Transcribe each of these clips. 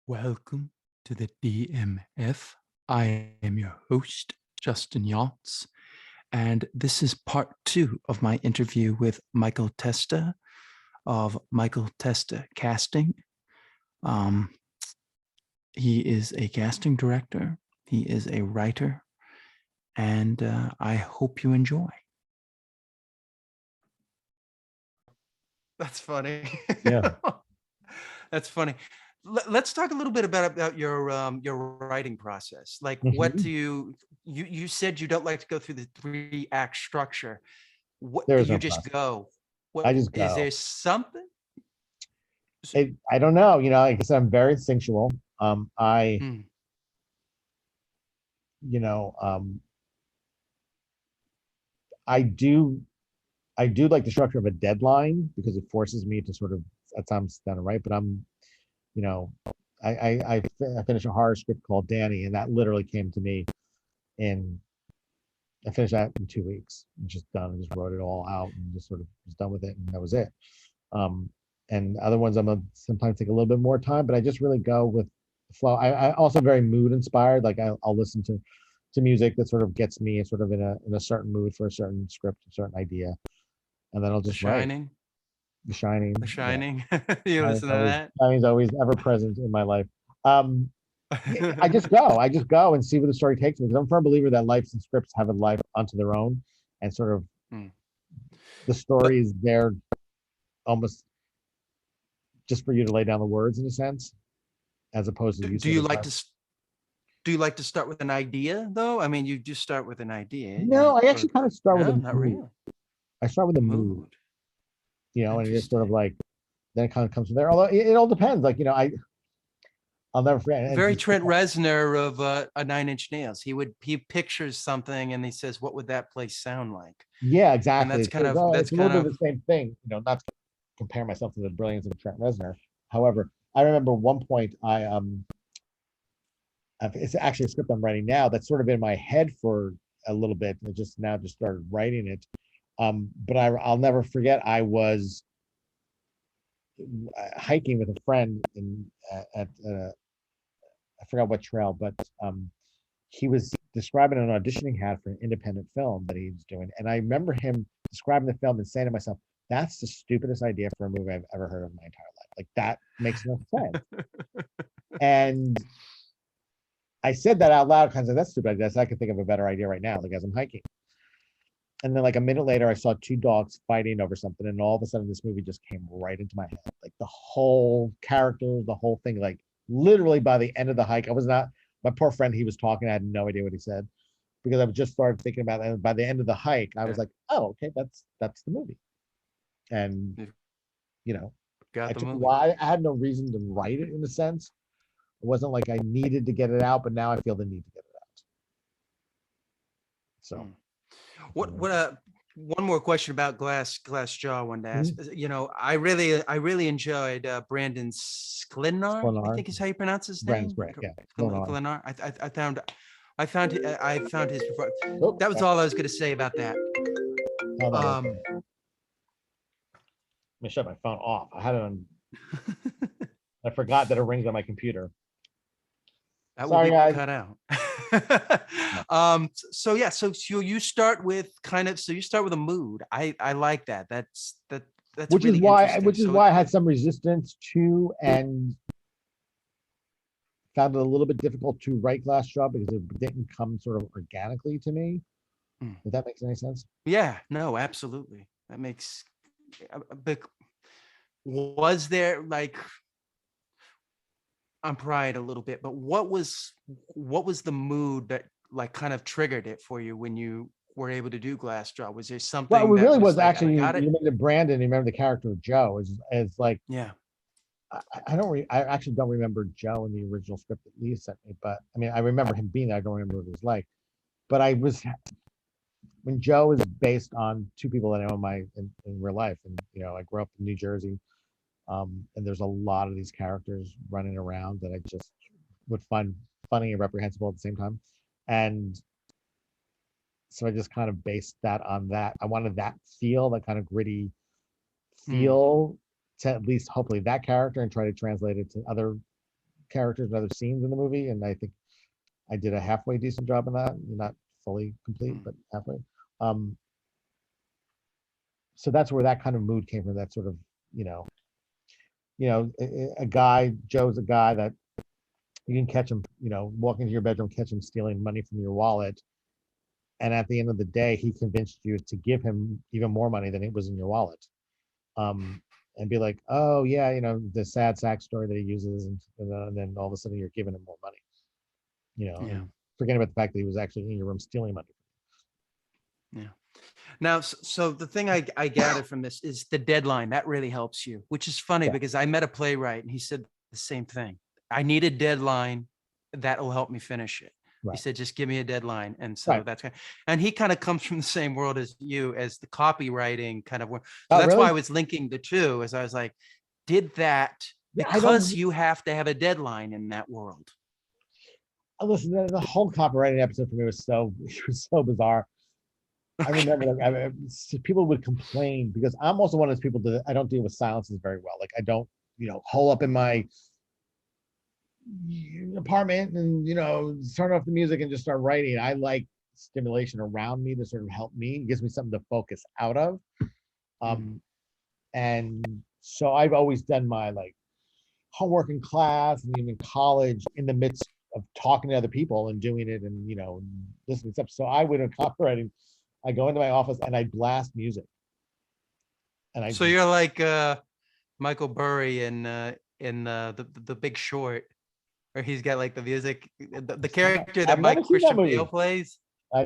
Welcome to the DMF. I am your host, Justin Yachts, and this is part two of my interview with Michael Testa of Michael Testa Casting. Um, he is a casting director, he is a writer, and I hope you enjoy. That's funny. Yeah. That's funny. Let's talk a little bit about your writing process. Like, what Mhm. do you said you don't like to go through the 3-act structure. What There is you no just process. go? What I just is go. there something? S- I don't know. Like I said, I'm very instinctual. I, Mm, you know, I do, I do like the structure of a deadline because it forces me to sort of at times down to write. But you know, I finished a horror script called Danny, and that literally came to me in. I finished that in 2 weeks. And just done. I just wrote it all out and just sort of was done with it, and that was it. Um, and other ones sometimes take a little bit more time, but I just really go with the flow. I also very mood inspired. Like I'll listen to music that sort of gets me sort of in a certain mood for a certain script, a certain idea, and then I'll The just write. Shining, The Shining, The yeah, Shining. You listen to Shining's always ever present in my life. Um, yeah, I that? just go. I just go and see where the story takes me. Because I'm a firm believer that life and scripts have a life unto their own, and sort of Mm. the But story is there almost just for you to lay down the words in a sense, as opposed to you do sort you of like to do you like to start with an idea though? I mean, you just start with an idea, no, I or actually kind of start with no, a not mood. really. I start with A a mood, mood. and it's sort of Interesting. like then it kind of comes from there. Although it all depends. Like, I'll never forget. And Very Trent Reznor of a Nine Inch Nails. He pictures something and he says, "What would that place sound like?" yeah, And exactly. that's It's a little kind bit of of the same thing. Not to compare myself to the brilliance of Trent Reznor. However, I remember one point it's actually a script I'm writing now that's sort of in my head for a little bit. And I just now just started writing it. But I'll never forget. I was hiking with a friend at I forgot what trail, but he was describing an audition he had for an independent film that he was doing, and I remember him describing the film and saying to myself, "That's the stupidest idea for a movie I've ever heard of in my entire life. Like that makes no sense." And I said that out loud, kind of, that's stupid. I can think of a better idea right now, like as I'm hiking. And then like a minute later, I saw two dogs fighting over something, and all of a sudden, this movie just came right into my head. Like the whole character, the whole thing. Like literally by the end of the hike, I was not. My poor friend, he was talking. I had no idea what he said because I just started thinking about it. And by the end of the hike, I was yeah, like, "Oh, okay, that's the movie." And you've you know, I got the took a movie. while. I had no reason to write it in a sense. It wasn't like I needed to get it out, but now I feel the need to get it out. So, Hmm. What one more question about Glass Jaw I wanted to ask. mm-hmm. I really enjoyed Brandon Sklenar, I think is how you pronounce his Brandon's name. great. Yeah, going on. Sklenar. I found his performance. Oh, That was all I was going to say about that. hold on. Um, Let me shut my phone off. I had it on. I forgot that it rings on my computer. that will Sorry, be guys. cut out. No. So yeah, so you start with you start with a mood. I like that. That's really interesting. Which is So why I had some resistance to and found it a little bit difficult to write Glass Jaw because it didn't come sort of organically to me. mm, If that makes any sense. yeah, no, absolutely. That makes a big. Was there like I'm prying a little bit, but what was the mood that like kind of triggered it for you when you were able to do Glass Jaw? Was there Well, something it that really was was like I actually got it? you remember Brandon, you remember the character of Joe is like Yeah. I don't I actually don't remember Joe in the original script that Lee sent me, but I mean I remember him being there. I don't remember what he was like. But I was when Joe is based on two people that I know in real life, and I grew up in New Jersey, and there's a lot of these characters running around that I just would find funny and reprehensible at the same time, and so I just kind of based that on that. I wanted that feel, that kind of gritty Hmm. feel, to at least hopefully that character, and try to translate it to other characters and other scenes in the movie, and I think I did a halfway decent job in that. Not fully complete, but halfway. Um, so that's where that kind of mood came from. That sort of, you know, a guy, Joe's a guy that you can catch him, walk into your bedroom, catch him stealing money from your wallet. And at the end of the day, he convinced you to give him even more money than it was in your wallet. And be like, oh yeah, the sad sack story that he uses, and then all of a sudden you're giving him more money, Yeah. and forgetting about the fact that he was actually in your room stealing money. Yeah. Now, so the thing I gathered from this is the deadline. That really helps you, which is funny because I met a playwright and he said the same thing. I need a deadline that will help me finish it. He said, just give me a deadline. And so that's kind of, and he kind of comes from the same world as you, as the copywriting kind of work. So that's why I was linking the two, as I was like, did that because you have to have a deadline in that world. Listen, the whole copywriting episode for me was so bizarre. I remember people would complain because I'm also one of those people that I don't deal with silences very well. Like I don't, hole up in my apartment and turn off the music and just start writing. I like stimulation around me to sort of help me. It gives me something to focus out of. And so I've always done my like homework in class and even college in the midst of talking to other people and doing it and listening to stuff. So I would, in copywriting, I go into my office and I blast music. And so you're like Michael Burry in the Big Short, where he's got like the music, the character that Christian Bale plays.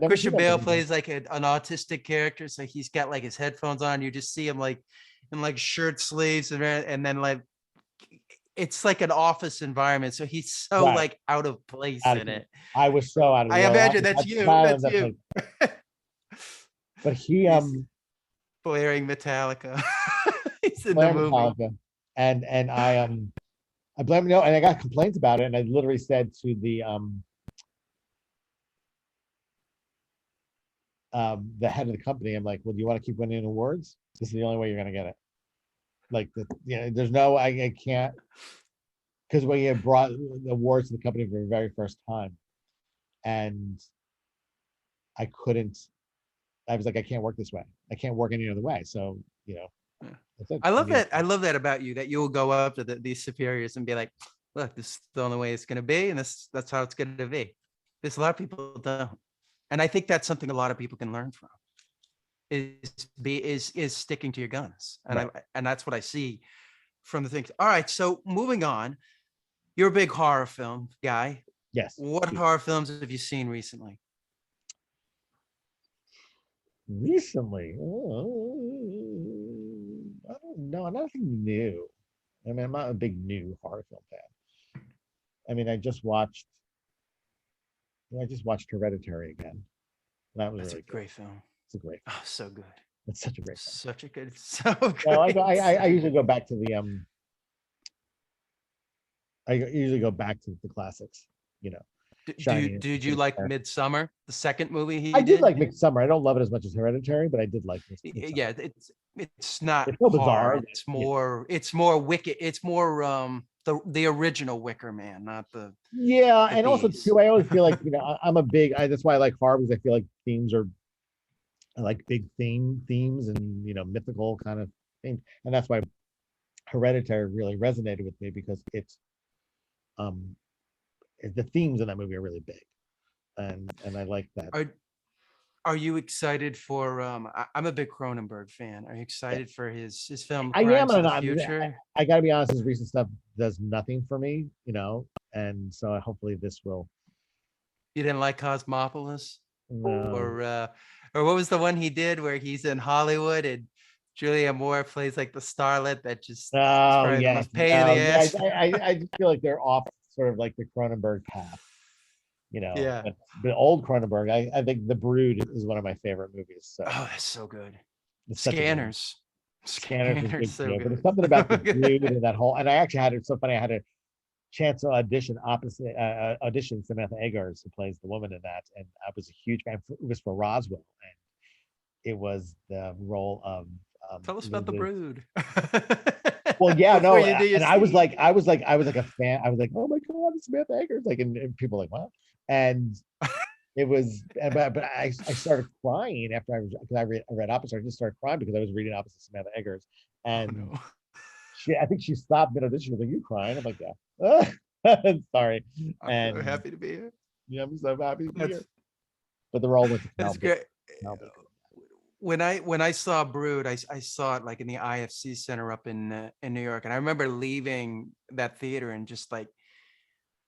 Christian Bale plays like an autistic character, so he's got like his headphones on. You just see him like in like shirt sleeves, and then like it's like an office environment. So he's so like out of place in it. I was so out of. I imagine that's you. That's you. But he's blaring Metallica. He's in the movie. Metallica. And I blame and I got complaints about it, and I literally said to the head of the company, I'm like, well, do you want to keep winning awards? This is the only way you're gonna get it. Like there's no, I can't, because we had brought the awards to the company for the very first time, and I couldn't. I was like, I can't work this way. I can't work any other way. So that's it. I love that. I love that about you, that you will go up to these superiors and be like, look, this is the only way it's going to be, and that's how it's going to be. There's a lot of people don't, and I think that's something a lot of people can learn from. Is sticking to your guns, and and that's what I see from the things. All right, so moving on, you're a big horror film guy. Yes. What horror films have you seen recently? Recently, I don't know. Nothing new. I mean, I'm not a big new horror film fan. I mean, I just watched Hereditary again. That was really great film. It's a great. Oh, so good. It's such a great. Such a good. So good. No, I usually go back to the I usually go back to the classics. Did you like Midsummer, the second movie he did? I did like Midsummer. I don't love it as much as Hereditary, but I did like Midsummer. Yeah, it's not so bizarre. It's more Wicked. It's more the original Wicker Man, not the. Yeah, and also too, I always feel like I'm a big. That's why I like horror, because I feel like themes are. I like big themes and mythical kind of things, and that's why Hereditary really resonated with me, because it's the themes in that movie are really big, and I like that. Are you excited for? I'm a big Cronenberg fan. Are you excited for his film? I am, and I got to be honest. His recent stuff does nothing for me, and so hopefully this will. You didn't like Cosmopolis? No. Or what was the one he did where he's in Hollywood and Julia Moore plays like the starlet that just yes. pain in the ass? I feel like they're off sort of like the Cronenberg path, Yeah. But old Cronenberg, I think The Brood is one of my favorite movies. So. Oh, that's so good. Scanners is so good. But it's something about The Brood and that whole. And I actually had it's so funny. I had a chance to audition Samantha Eggers, who plays the woman in that, and I was a huge fan. It was for Roswell, and it was the role of. Tell us about The Brood. Well, yeah, before no, you do your and I was scene. like, a fan. I was like, oh my god, it's Samantha Eggers, like, and people were like, what? And it was, but I started crying after I was because I read opposite. I just started crying because I was reading opposite Samantha Eggers, Oh and no. I think she stopped mid audition. She was like, "You crying?" I'm like, "Yeah, sorry." I'm so And happy to be here. yeah, I'm so happy to be here. That's But the role went to that's Cal Baker. great. Cal Baker. When I saw Brood, I saw it like in the IFC Center up in New York, and I remember leaving that theater and just like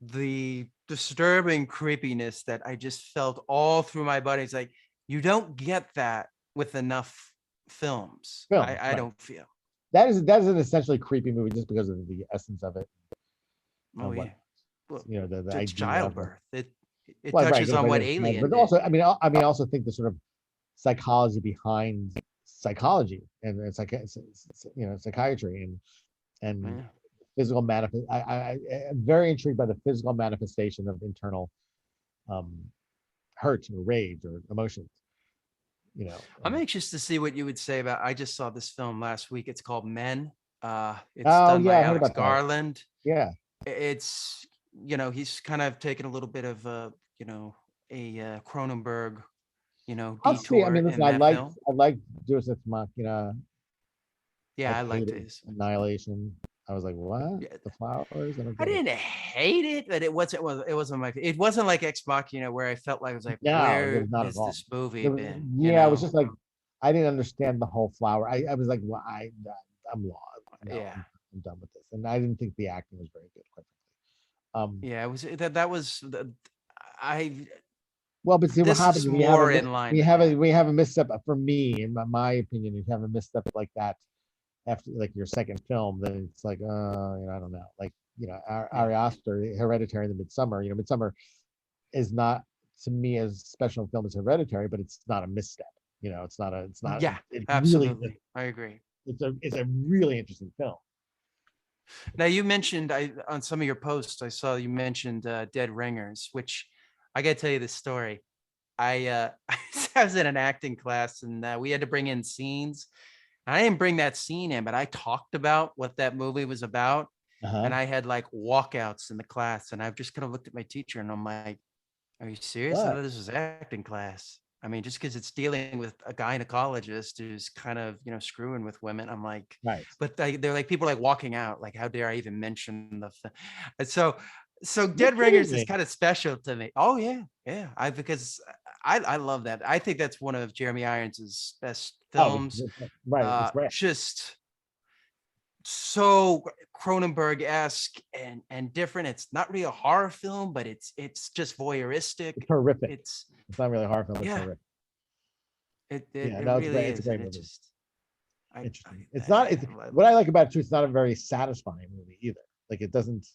the disturbing creepiness that I just felt all through my body. It's like you don't get that with enough films. Films, I right? don't feel. That is an essentially creepy movie just because of the essence of it Oh and what yeah. Well, the it's idea of it. childbirth. It Well, right, touches goes on right what into childhood, Alien but did. also, I also think the sort of psychology behind psychology and psychiatry and Yeah. physical manifest. I'm very intrigued by the physical manifestation of internal um, hurt or rage or emotions. I'm And anxious to see what you would say about. I just saw this film last week. It's called Men. It's oh done yeah, by I heard Alex about that. Garland. Yeah. It's he's kind of taken a little bit of a Cronenberg I'll see. I detour mean, listen, in that film. I liked Deus Ex Machina. I Yeah, I liked hated his. Annihilation. I was like, what? Yeah, The flowers? I don't I get it. didn't hate it, but it wasn't my. It wasn't like Ex Machina where I felt like I was like, No, it where was not at has all. this movie It was, been? yeah, it was just like I didn't understand the whole flower. I was like, well, I'm lost. No, Yeah, I'm done with this. And I didn't think the acting was very good, quite frankly. yeah. It was that was I. Well, but see what This happens is when you have more in line with we that. have a misstep. For me, in my opinion, if you have a misstep like that after like your second film, then it's like, I don't know. Like, Yeah. Ari Aster, Hereditary, the Midsummer. Midsummer is not to me as special film as Hereditary, but it's not a misstep. It's not. Yeah, It really, absolutely. I agree. it's a really interesting film. Now you mentioned on some of your posts, I saw you mentioned Dead Ringers, which I got to tell you this story. I was in an acting class and we had to bring in scenes. I didn't bring that scene in, but I talked about what that movie was about. Uh-huh. And I had like walkouts in the class. And I've just kind of looked at my teacher and I'm like, are you serious? I But thought this was acting class. I mean, just because it's dealing with a gynecologist who's kind of, screwing with women, I'm like, right. but they're like, people are like walking out, like, how dare I even mention and so You're Dead kidding Ringers is me. kind of special to me. Oh yeah, yeah. Because I love that. I think that's one of Jeremy Irons' best Oh, films. right. It's great. Just so Cronenberg-esque and different. It's not really a horror film, but it's just voyeuristic. It's horrific. It's It's not really a horror film. It's yeah, horrific. Yeah, it no, it's really great. It's a is, and great it movie. just I Interesting. It's not. It's what I like about it too. It's not a very satisfying movie either. Like it doesn't.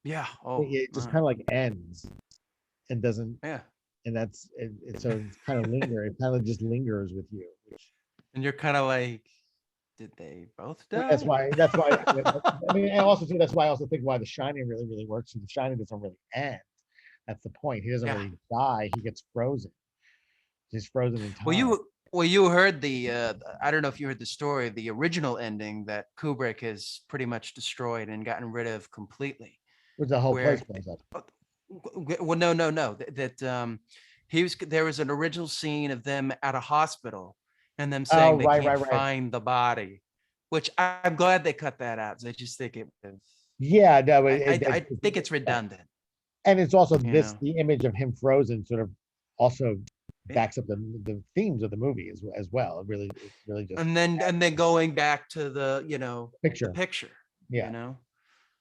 yeah. Oh, It just kind of like ends and doesn't. yeah. And that's so it's kind of linger. It kind of just lingers with you. And you're kind of like, did they both That's die? why. That's why. I mean, and also too. That's why I also think why The Shining really, really works. The Shining doesn't really end. That's the point. He doesn't Yeah. really die. He gets frozen. He's frozen in Well, time. you heard the I don't know if you heard the story, the original ending that Kubrick has pretty much destroyed and gotten rid of completely, Which the whole place where blows up. well no there was an original scene of them at a hospital and them Oh, saying they right, can't right, right. find the body, which I'm glad they cut that out. So I just think it was Yeah, no, I think it's redundant, and it's also you know. the image of him frozen sort of also Yeah. backs up the themes of the movie as well. It really just And then going back to the the picture. picture, Yeah,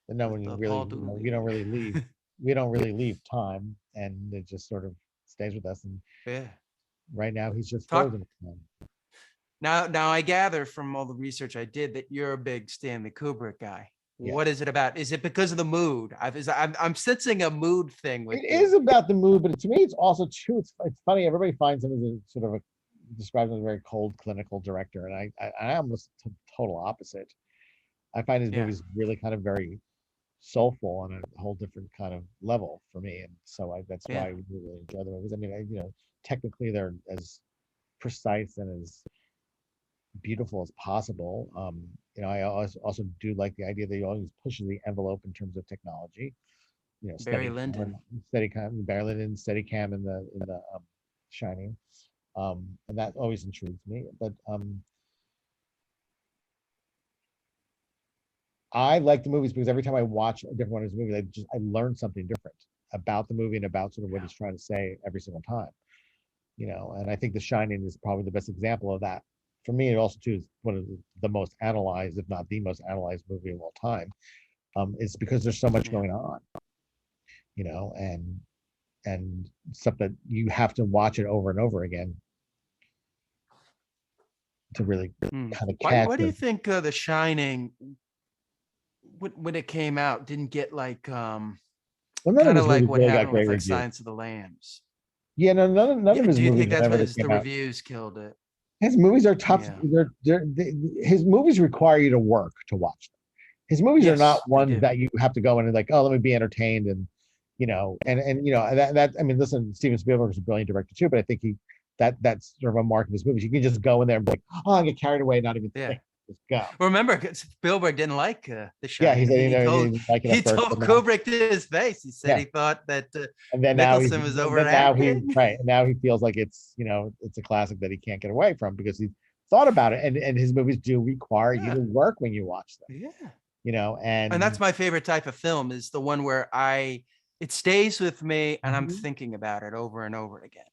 and no with one the really, Paul we Dooley. don't really leave. We don't really leave time, and it just sort of stays with us. And Yeah. right now, he's just Talk frozen. now. I gather from all the research I did that you're a big Stanley Kubrick guy. Yeah, What is it about? Is it because of the mood? I'm sensing a mood thing with it you. is about the mood, but to me, it's also true. It's funny. Everybody finds him as a sort of a describes him as a very cold clinical director, and I almost total opposite. I find his Yeah. movies really kind of very soulful on a whole different kind of level for me, and so that's Yeah. why I really enjoy the movies. I mean, technically they're as precise and as beautiful as possible. I also do like the idea that he always pushes the envelope in terms of technology. Barry Lyndon. Steady cam, Barry Lyndon, steady cam in the Shining, and that always intrigues me. But I like the movies because every time I watch a different one of his movies, I learn something different about the movie and about sort of what he's trying to say every single time. And I think The Shining is probably the best example of that. For me, it also too is one of the most analyzed, if not the most analyzed movie of all time. It's because there's so much going on, and stuff that you have to watch it over and over again to really kind of catch. Why do you think The Shining, when it came out, didn't get like kind of like what really happened with like Silence of the Lambs? Yeah, no, none of his Do you movies think that's whenever because they the came out. reviews killed it? His movies are tough. Yeah. His movies require you to work to watch them. His movies are not Yes, they ones do. that you have to go in and like, oh, let me be entertained, and that I mean, listen, Steven Spielberg is a brilliant director too, but I think that's sort of a mark of his movies. You can just go in there and be like, oh, I get carried away, not even Yeah. think, just go. Remember, Spielberg didn't like The Yeah, Shining. he said He he told didn't like it at first, told but now, Kubrick to his face. He said yeah, he thought that and then Nicholson was overacting. now he feels like it's it's a classic that he can't get away from because he thought about it, and his movies do require you to work when you watch them. Yeah. And that's my favorite type of film, is the one where it stays with me and I'm Mhm. thinking about it over and over again.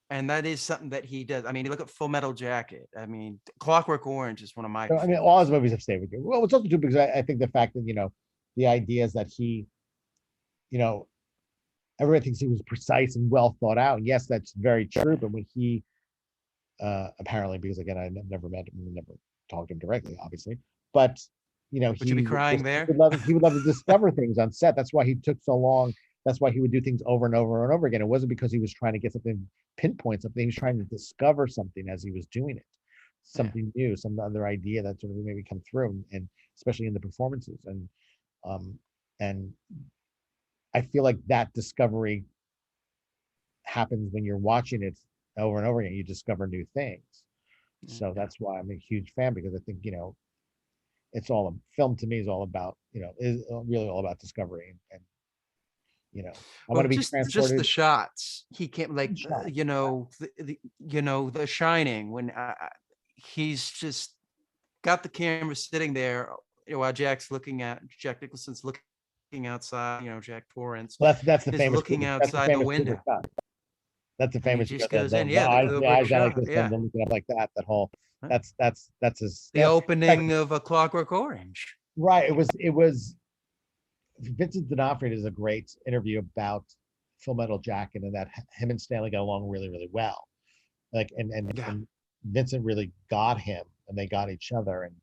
And that is something that he does. I mean, you look at Full Metal Jacket. I mean, Clockwork Orange is one of my So, I mean, all his movies have stayed with you. Well, it's also true because I think the fact that the idea is that he, you know, everyone thinks he was precise and well thought out. And yes, that's very true. But when he apparently, because again, I never met him, never talked to him directly, obviously, but Would you be crying there? he would love to discover things on set. That's why he took so long. That's why he would do things over and over and over again. It wasn't because he was trying to get something, pinpoint something. He was trying to discover something as he was doing it, something new, some other idea that sort of maybe come through, and especially in the performances. And I feel like that discovery happens when you're watching it over and over again. You discover new things. So that's why I'm a huge fan, because I think it's all film to me is all about is really all about discovery, and I want to be just transported. the shots. He can't like Shot. The Shining, when he's just got the camera sitting there while Jack Nicholson's looking outside. Jack Torrance. Well, that's the is famous looking Kubrick, that's the outside the famous window. Kubrick shot. That's the And he famous just goes in. the Yeah, eyes, the Kubrick down like shot. this, Yeah. and looking up like that. That whole that's his The opening of A Clockwork Orange. right. It was Vincent D'Onofrio does a great interview about Full Metal Jacket, and that him and Stanley got along really, really well. Like, and Vincent really got him, and they got each other. And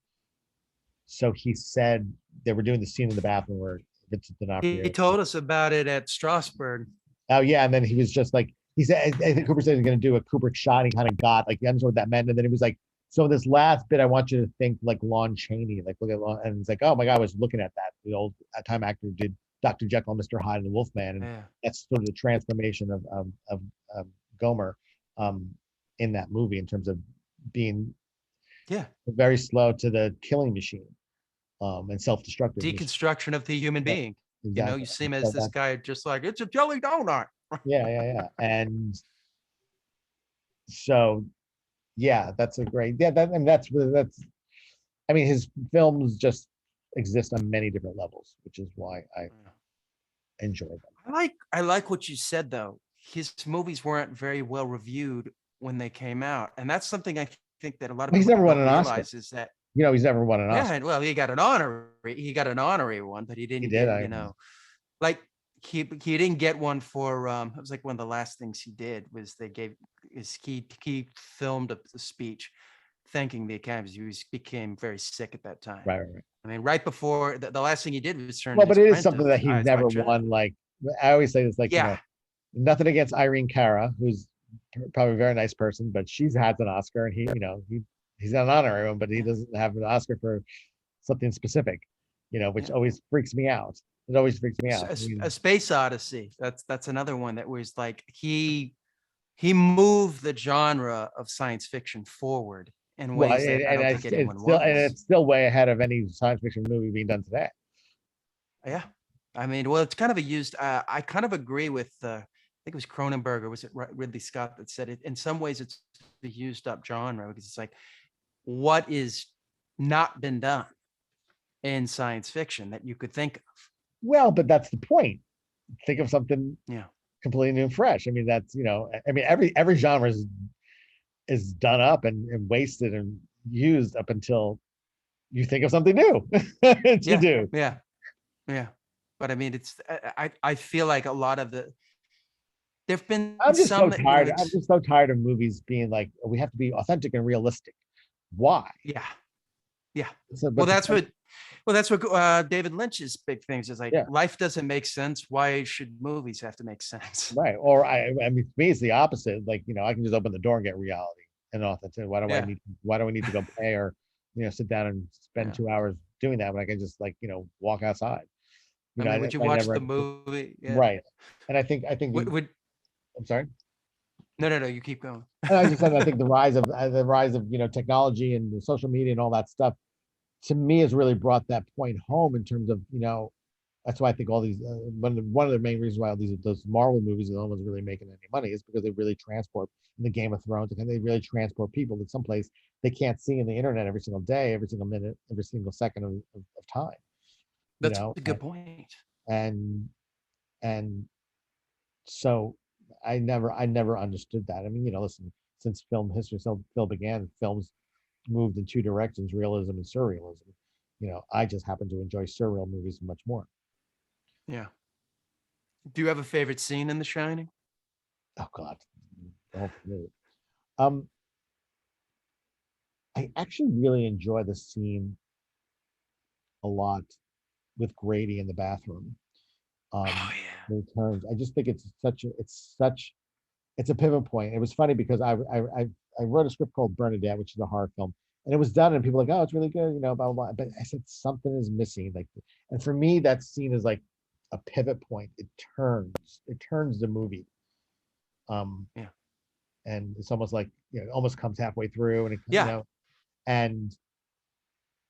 so he said they were doing the scene in the bathroom where Vincent D'Onofrio. He told us about it at Strasbourg. Oh yeah, and then he was just like, he said, I think Cooper said he's going to do a Kubrick shot. He kind of got like, he understood what that meant, and then he was like, so this last bit, I want you to think like Lon Chaney, like look at Lon, and it's like, oh my God, I was looking at that. The old time actor who did Dr. Jekyll and Mr. Hyde and the Wolfman, and that's sort of the transformation of Gomer in that movie in terms of being very slow to the killing machine and self-destructive deconstruction of the human being. Exactly. You see him as this guy, just like, it's a jelly donut. Yeah. And so, yeah, that's a great, that's, I mean, his films just exist on many different levels, which is why I enjoy them. I like what you said, though. His movies weren't very well reviewed when they came out. And that's something I think that a lot of people don't realize is that, he's never won an Oscar. Yeah, well, he got an honorary one, but he didn't get, like he didn't get one for it was like one of the last things he did was he filmed a speech thanking the Academy. He became very sick at that time. Right. I mean, right before the last thing he did was turn. Well, but it is something that he's never won. Like I always say this, like nothing against Irene Cara, who's probably a very nice person, but she's had an Oscar, and he's got an honorary one, but he doesn't have an Oscar for something specific, which always freaks me out. It always freaks me out. A Space Odyssey. That's another one that was like he moved the genre of science fiction forward in Well, ways that I don't think anyone was. it's still way ahead of any science fiction movie being done today. Yeah. I mean, well, it's kind of a used, I kind of agree with, I think it was Cronenberg or was it Ridley Scott that said it, in some ways it's a used up genre because it's like, what is not been done in science fiction that you could think of? Well, but that's the point. Think of something Yeah. completely new and fresh. I mean, that's, I mean, every genre is done up and wasted and used up until you think of something new to Yeah. do. Yeah. Yeah. But I mean, it's, I feel like a lot of the, there've been I'm just so some that, you know, tired. I'm just so tired of movies being like, we have to be authentic and realistic. Why? yeah. Yeah. So, Well, but that's what, David Lynch's big things is like, yeah, life doesn't make sense. Why should movies have to make sense? right. Or I mean, to me, it's the opposite. Like, I can just open the door and get reality and authentic. Yeah. Why do I need to go pay or, sit down and spend Yeah. 2 hours doing that when I can just like, walk outside? I mean, would you I watch never, the movie? Yeah. right. And I think Would I'm sorry. no, you keep going. And I just said, I think the rise of technology and the social media and all that stuff to me has really brought that point home in terms of, that's why I think all these one of the main reasons why all those Marvel movies are the only ones really making any money is because they really transport in the Game of Thrones and they really transport people to someplace they can't see in the internet every single day, every single minute, every single second of time. That's a good point. And and so I never understood that. I mean, listen, since film history still began, films moved in two directions, realism and surrealism. I just happen to enjoy surreal movies much more. Yeah. Do you have a favorite scene in The Shining? Oh God. Oh, um, I actually really enjoy the scene a lot with Grady in the bathroom. Oh yeah. Returns. I just think it's a pivot point. It was funny because I wrote a script called Bernadette, which is a horror film, and it was done, and people were like, oh, it's really good, blah blah blah. But I said something is missing, like, and for me, that scene is like a pivot point. It turns the movie. Yeah. And it's almost like it almost comes halfway through, and Yeah. and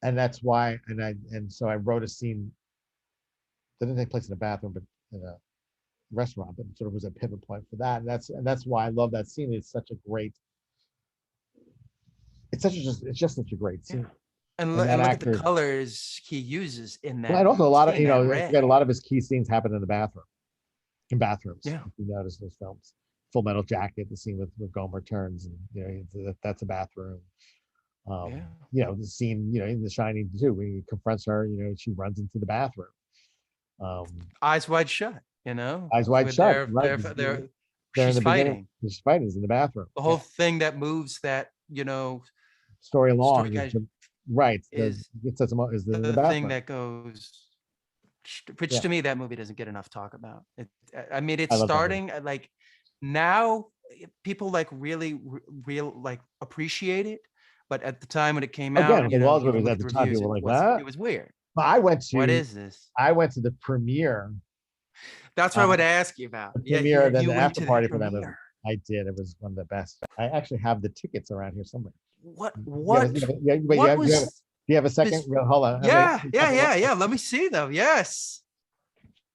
that's why, and so I wrote a scene that didn't take place in a bathroom, but in a restaurant, but sort of was a pivot point for that, and that's why I love that scene. It's just such a great Yeah. scene. And And that look at the actor, colors he uses in well, that and also a lot of, scene, that red. a lot of his key scenes happen in the bathroom, in bathrooms. Yeah. If you notice those films, Full Metal Jacket, the scene with Gomer turns, and that's a bathroom. Yeah. The scene, in The Shining too, when he confronts her, she runs into the bathroom. Eyes wide shut, Eyes wide with shut, right? their They're in she's the beginning. fighting. She's fighting is in the bathroom. The whole thing that moves that, Story story long guide right. is It says is the the thing bathroom. that goes, which Yeah, to me, that movie doesn't get enough talk about. I mean, it's I love that movie. starting like now people like really real like appreciate it. But at the time when it came Again, out, with the Wells you movies look at at the the time, reviews, people were like, it was weird. But What is this? I went to the premiere, That's what I would ask you about. Yeah, then you the went after to the party for that movie. premiere. I did. It was one of the best. I actually have the tickets around here somewhere. What Wait, what was do you have a second? this? Hold on. Yeah. Let me see them. Yes.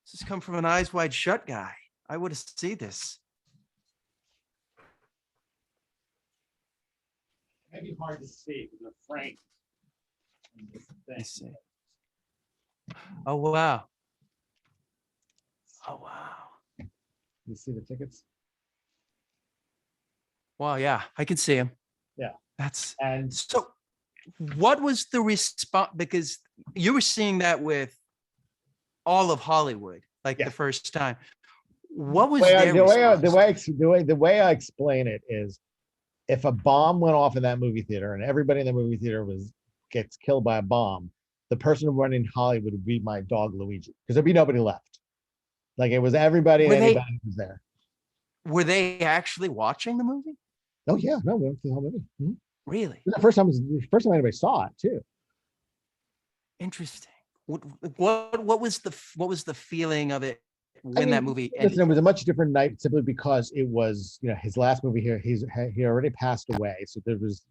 This has come from an eyes wide shut guy. I would have seen this. Maybe hard to see because they're framed. Let's see. Oh wow. Oh wow. You see the tickets? Well, yeah, I can see him. Yeah. That's And so. What was the response? Because you were seeing that with all of Hollywood, like yeah. the first time. What was the way I explain it is, if a bomb went off in that movie theater and everybody in the movie theater gets killed by a bomb, the person running Hollywood would be my dog Luigi, because there'd be nobody left. Like, it was everybody and anybody who was there. Were they actually watching the movie? Oh yeah, no, we went to the whole movie. Mm-hmm. Really? The first time anybody saw it too. Interesting. What was the feeling of it when that movie ended? Listen, it was a much different night simply because it was, his last movie here. He already passed away, so there was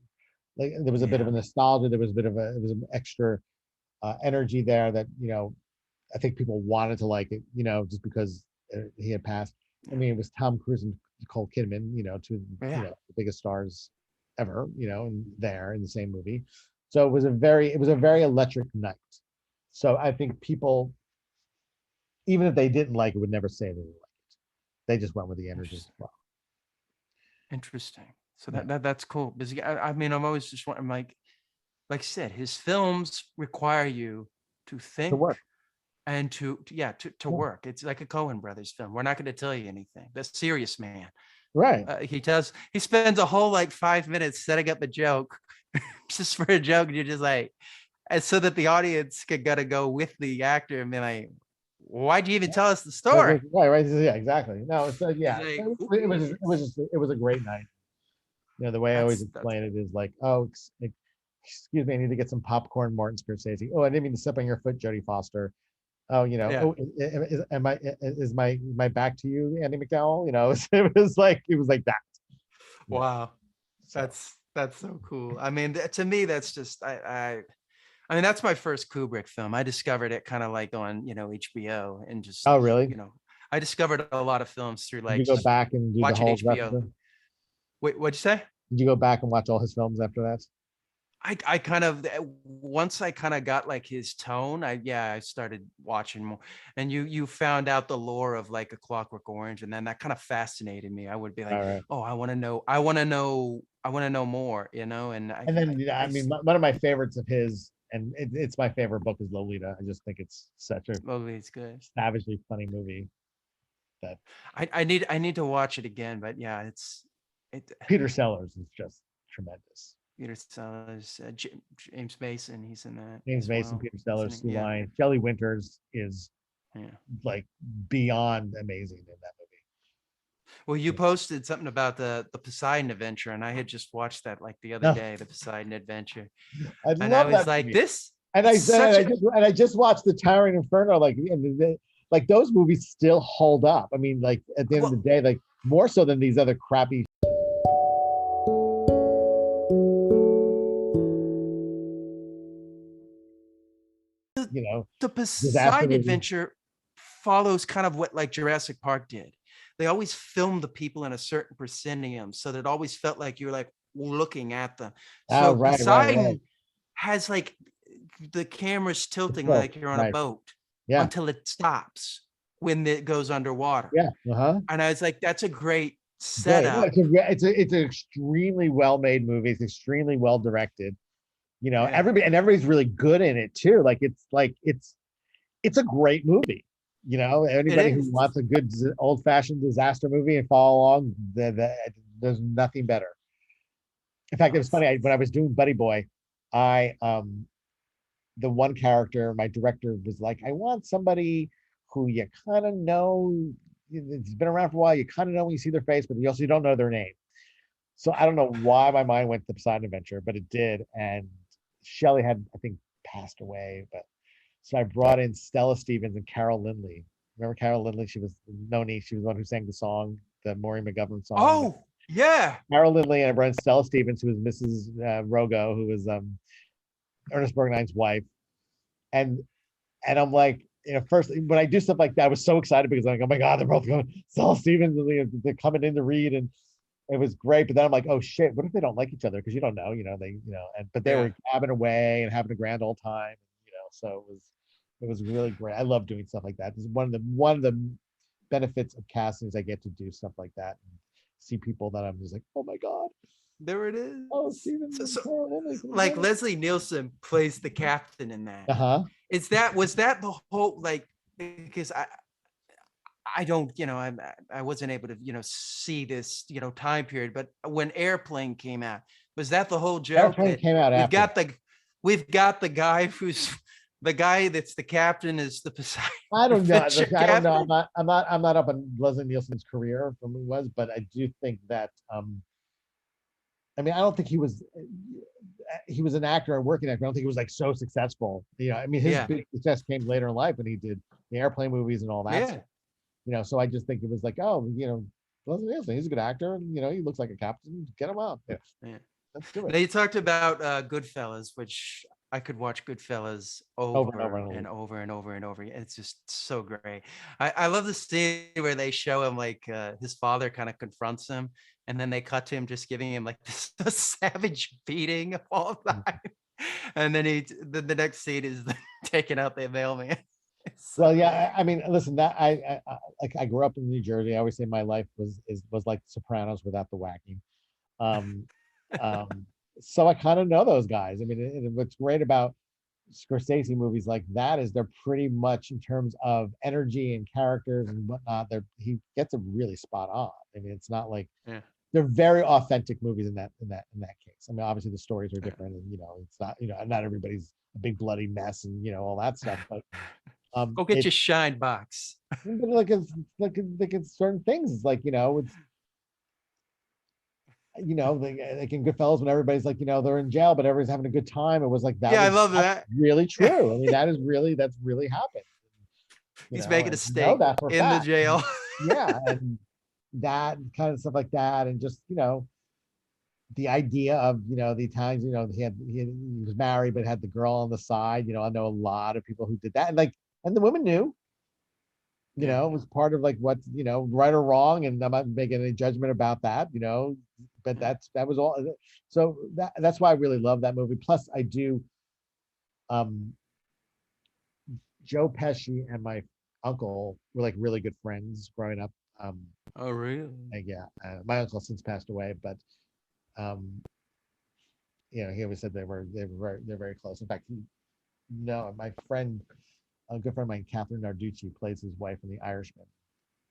Like there was a bit of Yeah. a nostalgia. There was a bit of a, it was an extra energy there that, I think people wanted to like it, just because he had passed. I Yeah. mean, it was Tom Cruise and Nicole Kidman, two, Yeah. the biggest stars ever, and there in the same movie. So it was a very electric night. So I think people, even if they didn't like it, would never say they didn't like it. They just went with the energy as Interesting. well. Interesting. So Yeah. that's cool because I mean I'm always just I'm like I said, his films require you to To think work. and to Yeah. work. It's like a Cohen brothers film. We're not going to tell you anything. The serious man. Right. He spends a whole like 5 minutes setting up a joke just for a joke. And you're just like, and so that the audience could gotta go with the actor and be like, why'd you even tell us the story? Right, right. Yeah, exactly. No, it's It's yeah. like, who It was a great night. The way I always that's explain it is like, oh, excuse me, I need to get some popcorn, Martin Scorsese. Oh, I didn't mean to step on your foot, Jodie Foster. Oh, yeah. oh, am I back to you, Andy McDowell? It was like that. Wow. So That's so cool. I mean, to me, that's just I mean, that's my first Kubrick film. I discovered it kind of like on, HBO and just, oh, really? I discovered a lot of films through Did like you go just back and do the watching whole HBO. after? Wait, what'd you say? Did you go back and watch all his films after that? I kind of once I kind of got like his tone, I started watching more. And you found out the lore of like A Clockwork Orange, and then that kind of fascinated me. I would be like, All right. oh, I want to know more, And And then, I mean, one of my favorites of his, and it's my favorite book, is Lolita. I just think it's such a slowly it's good. savagely funny movie that I need to watch it again, but yeah, it. Peter Sellers is just tremendous. Peter Sellers, James Mason, he's in that James as Mason, well, Peter isn't Sellers, he? Sue Yeah, Lyon, Shelley Winters is yeah. like beyond amazing in that Well, you movie. posted something about the Poseidon Adventure, and I had just watched that like the other No, day, the Poseidon Adventure, I and I love was that like, movie. this, And I it's said, such a I just watched the Towering Inferno, like those movies still hold up. I mean, like at the end of the well, day, like more so than these other crappy, the, you know, the disaster Poseidon movies. Adventure follows kind of what like Jurassic Park did. They always filmed the people in a certain proscenium, so that it always felt like you were like looking at them. Oh, So right, right, right. Poseidon has like the camera's It's tilting both, like you're on a right. boat Yeah, until it stops when it goes underwater. yeah, uh-huh. And I was like, that's a great Great. No, setup. it's an extremely well-made movie. It's extremely well directed. Yeah, Everybody's really good in it too. It's a great movie. it Anybody who is. wants a good old-fashioned disaster movie and follow along, there's nothing better. In fact, it Oh, was funny. When I was doing Buddy Boy, I the one character, my director was like, I want somebody who you kind of know, it's been around for a while. You kind of know when you see their face, but you don't know their name. So I don't know why my mind went to Poseidon Adventure, but it did. And Shelley had, I think, passed away. But so I brought in Stella Stevens and Carol Lindley. Remember Carol Lindley? She was Noni. She was the one who sang the song, the Maureen McGovern song. oh yeah. Carol Lindley, and I brought in Stella Stevens, who was Mrs. Rogo, who was Ernest Borgnine's wife. And I'm like, first when I do stuff like that, I was so excited because I'm like, oh my God, they're both going. Stella Stevens, and they're coming in to read, and it was great. But then I'm like, oh shit, what if they don't like each other? Because you don't know, but they Yeah. were gabbing away and having a grand old time, so it was really great. I love doing stuff like that. This is one of the benefits of casting is I get to do stuff like that and see people that I'm just like, oh my God, There it oh is. Stevens So, and so Carol Lindley. like Leslie Nielsen plays the captain in that. Uh-huh. Was that the whole like because I don't, I wasn't able to, see this, time period, but when Airplane came out, was that the whole joke Airplane that came out we've after. got the we've got the guy who's the guy that's the captain is the Poseidon I don't know. Adventure I don't know. captain? I'm not up on Leslie Nielsen's career from who was, but I do think that I mean, I don't think he was an actor and working actor. I don't think he was like so successful. I mean, his Yeah, big success came later in life when he did the airplane movies and all that yeah. stuff. So I just think it was like, oh, Leslie Nielsen, he's a good actor. He looks like a captain. Get him up. Yeah. Yeah. Let's do it. Now you talked about Goodfellas, which I could watch Goodfellas Over and over over and over. and over and over and over again. It's just so great. I love the scene where they show him like his father kind of confronts him, and then they cut to him just giving him like this savage beating of all time. And then the next scene is taking out the mailman. It's so Well, great. yeah, I mean, listen, that like I grew up in New Jersey. I always say my life was like Sopranos without the whacking. Um, um, so I kind of know those guys. I mean, what's great about Scorsese movies like that is they're pretty much in terms of energy and characters and whatnot. He gets it really spot on. I mean, it's not like Yeah. they're very authentic movies in that case. I mean, obviously the stories are Yeah. different, and it's not not everybody's a big bloody mess and all that stuff, but Go get it your shine box. but like it's certain things. It's like it's like in Goodfellas when everybody's like they're in jail, but everybody's having a good time. It was like Yeah, I love that's that. really Yeah. true. I mean, that's really happened. He's making a And I know steak that for a in the fact. jail. Yeah, and that kind of stuff like that, and just the idea of the times he was married but had the girl on the side. I know a lot of people who did that, and the women knew. Yeah. It was part of like what right or wrong, and I'm not making any judgment about that. But that was all. So that's why I really love that movie. Plus, I do. Um, Joe Pesci and my uncle were like really good friends growing up. Oh, really? Yeah, my uncle since passed away, but um, he always said they're very close. In fact, no, my friend, a good friend of mine, Catherine Narducci, plays his wife in The Irishman.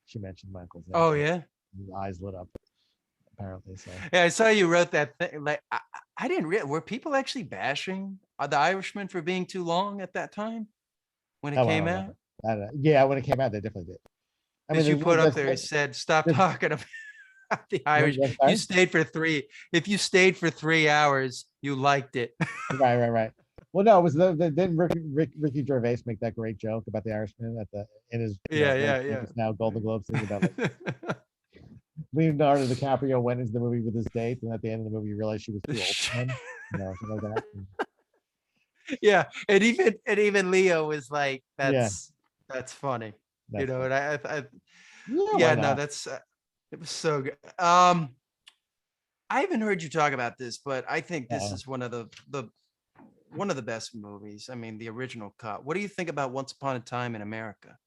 She mentioned my uncle's name. Oh, So yeah. his eyes lit up apparently. So Yeah, I saw you wrote that thing. Like, I didn't realize, were people actually bashing The Irishman for being too long at that time when it oh, I came don't know. out? Yeah, when it came out, they definitely did. I mean, Because you put up there, it there's, said, "Stop there's, talking about the Irish." sorry? If you stayed for 3 hours, you liked it. Right. Well, no, it was didn't Ricky Gervais make that great joke about the Irishman in his Yeah, very yeah, famous now Golden Globe scene about like yeah. Leonardo DiCaprio went into the movie with his date, and at the end of the movie, you realized she was too old for him, something like that. Yeah, and even Leo was like, Yeah, that's funny, that's fun. and I Yeah, why yeah, no, not? that's it was so good. I haven't heard you talk about this, but I think this Uh, is one of the best movies. I mean, the original cut. What do you think about Once Upon a Time in America?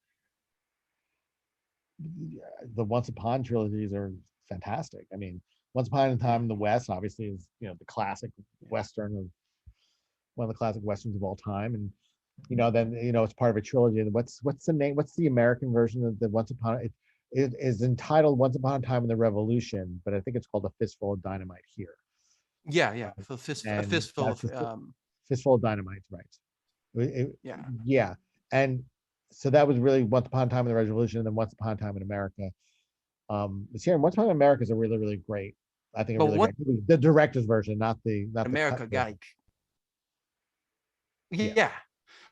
the Once Upon trilogies are fantastic. I mean, Once Upon a Yeah, Time in the West obviously is the classic yeah. western of one of the classic westerns of all time, and then it's part of a trilogy. And what's the name? What's the American version of the Once Upon? It is entitled Once Upon a Time in the Revolution, but I think it's called A Fistful of Dynamite here. Yeah, yeah. Um, A and fistful that's of Fistful of Dynamite, right? yeah. Yeah, and so that was really Once Upon a Time in the Revolution, and then Once Upon a Time in America. It's here. Once Upon a Time in America is a really, really great. I think a But really what great movie. The director's version, not the cut America got version. like, Yeah, yeah.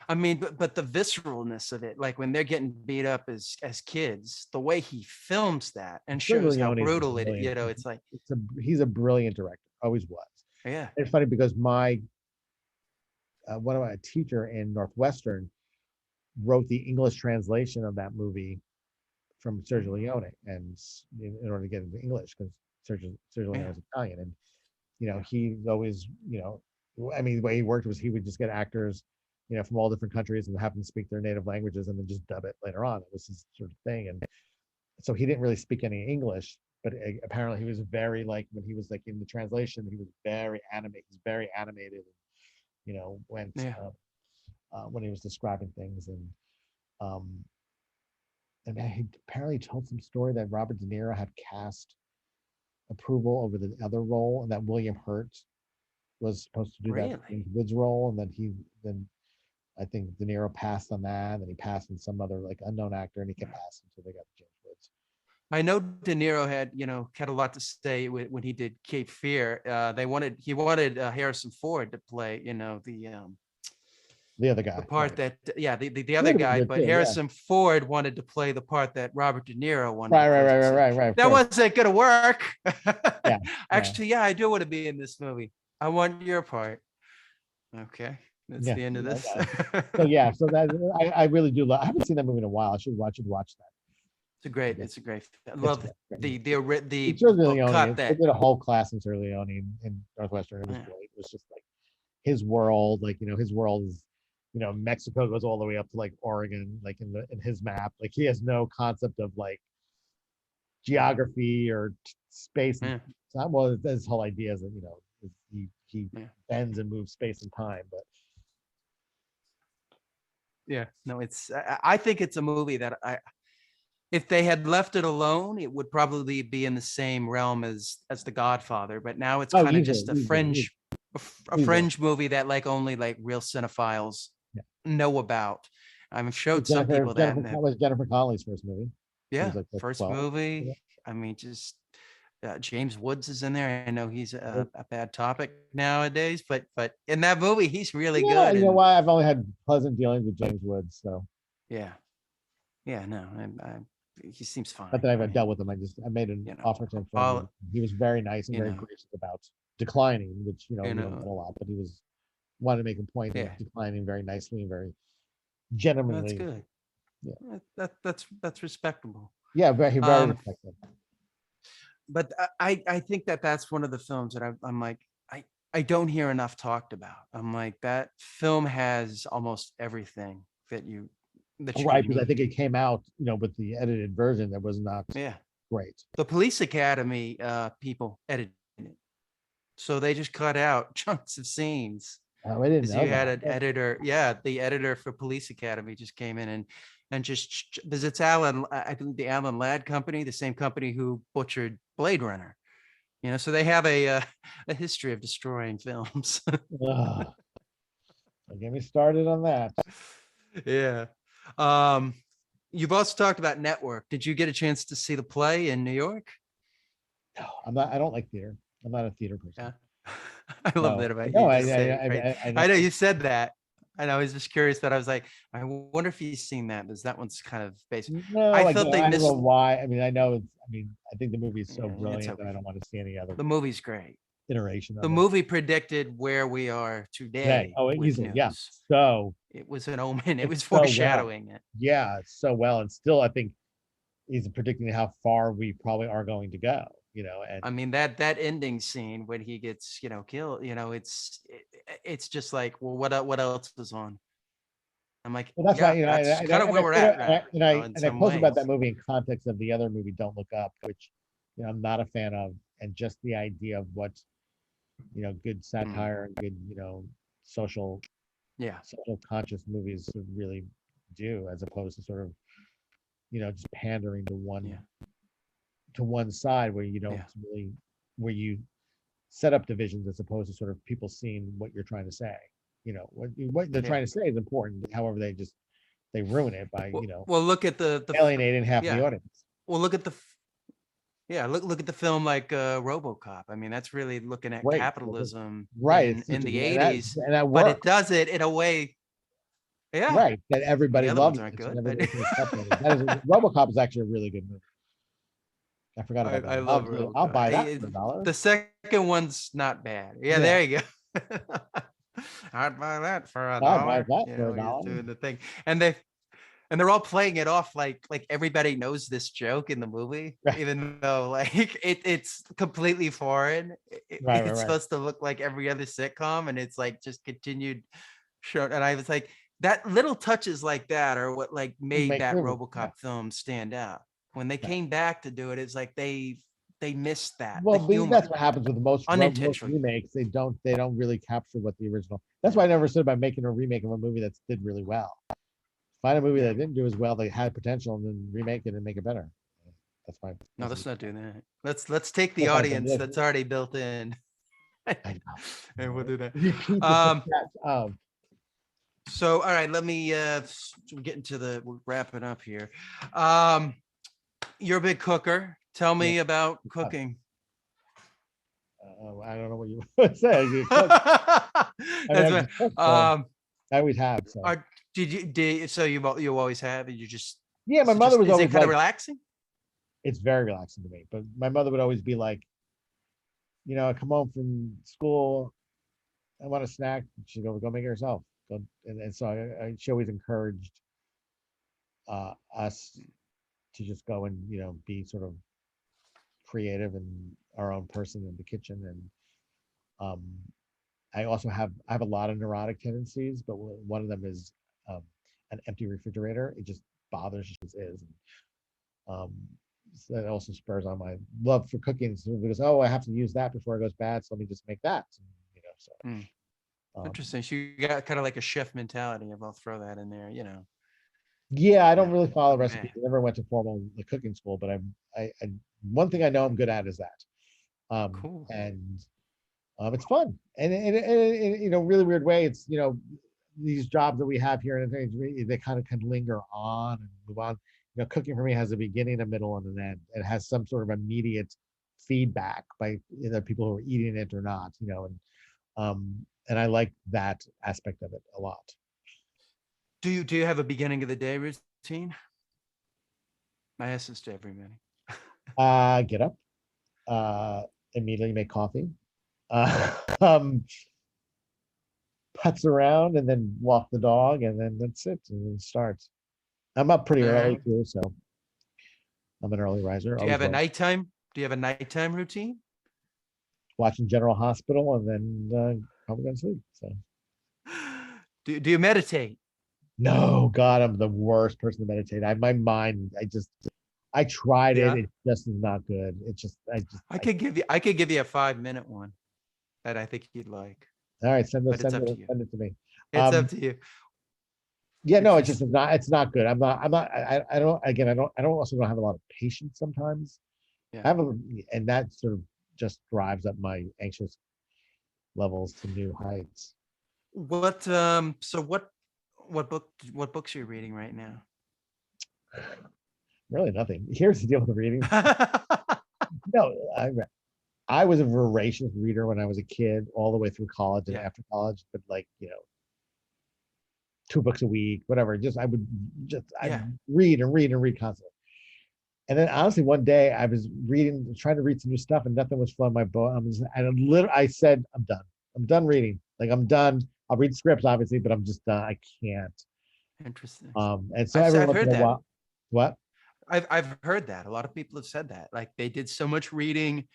I mean, but the visceralness of it, like when they're getting beat up as kids, the way he films that and Sergio shows how Leone is brutal it, brilliant. it's like, He's a brilliant director. Always was. yeah. It's funny because my one of my teacher in Northwestern wrote the English translation of that movie from Sergio Leone, and in order to get into English, because Sergio Leone Yeah. is Italian, and he always, I mean, the way he worked was he would just get actors, from all different countries and have them speak their native languages and then just dub it later on. It was his sort of thing, and so he didn't really speak any English, but apparently he was very like when he was like in the translation, he was very animated. He's very animated, and went Yeah. when he was describing things, um, and he apparently told some story that Robert De Niro had cast approval over the other role, and that William Hurt was supposed to do that Really? James Woods role, and then I think De Niro passed on that, and he passed on some other like unknown actor, and he kept passing until they got James Woods. I know De Niro had a lot to say when he did Cape Fear. He wanted Harrison Ford to play, the The other guy. the part Right. that the He other would have been guy, good but too. Yeah. Harrison Ford wanted to play the part that Robert De Niro wanted Right. to Right. play. Right. So I Right. said, Right. Right. Of that course. wasn't gonna work. Yeah. Yeah. Actually, yeah, I do want to be in this movie. I want your part. Okay, that's Yeah. the end of Yeah. this. Yeah. So yeah. So that I really do love. I haven't seen that movie in a while. I should watch that. I It's a great. I It's love great. Great movie. the Sergio book cut Leone. They that. did a whole class in Sergio Leone in Northwestern. It was Yeah. great. It was just like his world. Like his world is, Mexico goes all the way up to like Oregon. Like in his map, like he has no concept of like geography or space and Yeah. time. Well, his whole idea is that he Yeah. bends and moves space and time. But Yeah. No, I think it's a movie that if they had left it alone, it would probably be in the same realm as The Godfather. But now it's oh, kind of easily, just a easily, easily. fringe movie that like only like real cinephiles Yeah. know about. I've showed some Jennifer people that, Jennifer and that was Jennifer Connelly's first movie. She yeah, was like first 12. Yeah. movie. I mean, just James Woods is in there. I know he's a bad topic nowadays, but in that movie, he's really Yeah, good. you know And why? I've only had pleasant dealings with James Woods, so yeah, yeah, no, he seems not fine. that I've I ever dealt mean, with him. I made an offer to him for a movie. all He was very nice and you very know, gracious about declining, which you you don't get know, a lot, but he was wanted to make a point of yeah, declining very nicely and very that's gentlemanly. good. Yeah, That's respectable. yeah, very Um, respectful. but I think that that's one of the films that I'm like I don't hear enough talked about. I'm like, that film has almost everything that you Right, could because I think need. it came out, with the edited version that was not Yeah. great. The Police Academy people edited it. So they just cut out chunks of scenes. Oh, I didn't Because know you had that. an editor, yeah, the editor for Police Academy just came in and just because it's Alan, I think the Alan Ladd company, the same company who butchered Blade Runner. So they have a history of destroying films. Ugh, don't get me started on that. Yeah. Um, you've also talked about Network. Did you get a chance to see the play in New York? No, I'm not. I don't like theater. I'm not a theater person. Yeah. I love No, that about you. no, Just say it, right? I I know know. you said that. And I was just curious, but I was like, I wonder if you've seen that because that one's kind of based. I No, felt again, they I don't know missed. why. I mean, I know it's. I mean, I think the movie is so Yeah, it's brilliant that I okay. don't want to see any other The movie's great. iteration The of it. movie predicted where we are Today, today oh, with easily, yeah. news. So It was an omen. It it's was so well. foreshadowing it. Yeah, it's so well, and still, I think he's predicting how far we probably are going to go. And I mean, that ending scene when he gets killed. It's just like, well, what else is on? I'm like, well, that's why yeah, that's kind of where we're at now. In and I some post about that ways. movie in context of the other movie, Don't Look Up, which I'm not a fan of, and just the idea of what good Mm, satire and good social yeah, social conscious movies should really do, as opposed to sort of just pandering yeah, to one side where you don't yeah, really where you set up divisions as opposed to sort of people seeing what you're trying to say. What they're yeah. trying to say is important. However, they ruin it by Well, look at the alienating half the yeah. audience. Well, look at the yeah. Look at the film like RoboCop. I mean, that's really looking at Great, capitalism right? in It's such a the and that '80s, and that but it works. does it in a way. Yeah, Right, that the everybody other ones loves aren't it and good, but everybody can accept it. That is RoboCop is actually a really good movie. I forgot about I that. love I'll RoboCop. buy that for $1. The second one's not bad. Yeah, Yeah, there you go. I'd buy that for a I'll buy dollar. that for a He's dollar. doing the thing, and they're all playing it off like everybody knows this joke in the movie, Right, even though like it's completely foreign. right, It's right. supposed to look like every other sitcom, and it's like just continued show. And I was like, that little touches like that are what like made Make that movies. Yeah, RoboCop film stand out. When they right. came back to do it, it's like they missed that the Well, that's humor what happens with most unintentionally. remakes. They don't really capture what the original. That's why I never said about making a remake of a movie that did really well. Find a movie Yeah. that didn't do as well, they had potential, and then remake it and make it better. That's my. No, That's let's not do that. Let's take the that's my audience thing. that's already built in, I know. and we'll do that. Repeat the Um, success of. so all right, let me get into we're wrapping up here. You're a big cooker. Tell Yeah. me about cooking. I don't know what you would say. I That's mean, I right. just cook, so I always have. So Or so you always have, and you just, yeah, my so mother just, was is it always kind of like, relaxing? it's very relaxing to me. But my mother would always be like, I come home from school, I want a snack. She'd go make it herself. Go, and so she always encouraged us to just go and be sort of creative and our own person in the kitchen. And um, I have a lot of neurotic tendencies, but one of them is um, an empty refrigerator. It just bothers me as is. Um, so that also spurs on my love for cooking, so because I have to use that before it goes bad, so let me just make that. So Hmm. um, Interesting. So you got kind of like a chef mentality of, I'll throw that in there, yeah, I don't no, really follow man, recipes. I never went to formal cooking school, but I one thing I know I'm good at is that. cool. And it's fun, and in a really weird way, it's these jobs that we have here, and they kind of can linger on and move on. Cooking for me has a beginning, a middle, and an end. It has some sort of immediate feedback by either people who are eating it or not. And I like that aspect of it a lot. Do you have a beginning of the day routine? I ask this to everybody. Get up, uh, immediately make coffee, um, putz around, and then walk the dog, and then that's it. And then it starts. I'm up pretty All early right. too, so I'm an early riser. Do you Always have a was. nighttime? Do you have a nighttime routine? Watching General Hospital, and then probably gonna sleep. So Do you meditate? no, God, I'm the worst person to meditate. My mind, I tried it. Yeah. It just is not good. I could give you a 5-minute one that I think you'd like, All right, send it, but it's send up to it, you. send it to me. It's up Um, to you. yeah, no, it's just Interesting. it's not good. I don't, again, I don't also don't have a lot of patience sometimes. I Yeah. have and that sort of just drives up my anxious levels to new heights. What books are you reading right now? Really nothing. Here's the deal with the reading. No, I was a voracious reader when I was a kid, all the way through college and Yeah. after college, but like, 2 books a week, whatever. I'd Yeah. read and read and read constantly. And then honestly, one day I was trying to read some new stuff, and nothing was flowing my boat. I said, I'm done. I'm done reading. Like, I'm done. I'll read scripts, obviously, but I'm just done. I can't. Interesting. And so every I've once in heard a that. while, what? I've heard that. A lot of people have said that. Like they did so much reading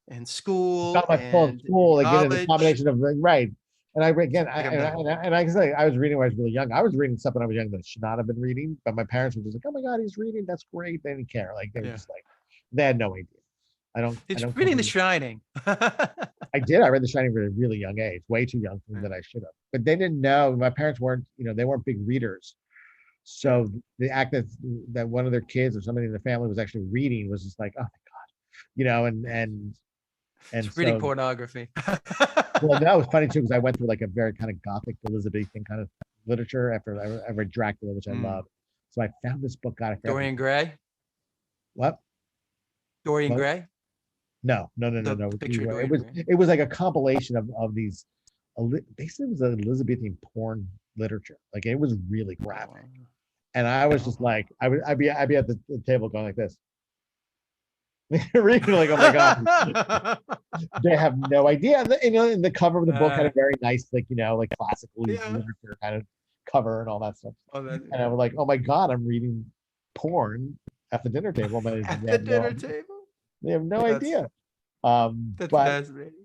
in Got school my full and school, in like, the college. combination of, like, right. And It's again, like I'm done. I can say I was reading when I was really young. I was reading stuff when I was young that I should not have been reading, but my parents were just like, "Oh my God, he's reading. That's great." They didn't care. Like, they were Yeah. just like, they had no idea. I It's don't come reading The from. Shining. I did. I read The Shining at a really young age, way too young for me Yeah. that I should have. But they didn't know. My parents weren't, they weren't big readers. Yeah. So the act that one of their kids or somebody in the family was actually reading was just like, oh my God, and Yeah. and It's reading so pornography. well, that was funny too because I went through like a very kind of gothic Elizabethan kind of literature after I read Dracula, which I Mm. love. So I found this book. God, I forgot Dorian Gray. what. Dorian What? Gray. No, no, no, no, The no. picture of It Dorian was Gray. it was like a compilation of these. Basically, it was an Elizabethan porn literature. Like, it was really Oh, graphic, and I was just oh. like, I'd be at the table going like this, reading like, oh my God, they have no idea. And the cover of the book had Uh, a very nice, like, like classical yeah. literature kind of cover and all that stuff. Oh, And I was like, oh my God, I'm reading porn at the dinner table. But at they the have dinner table. they have no That's idea. that's But fascinating.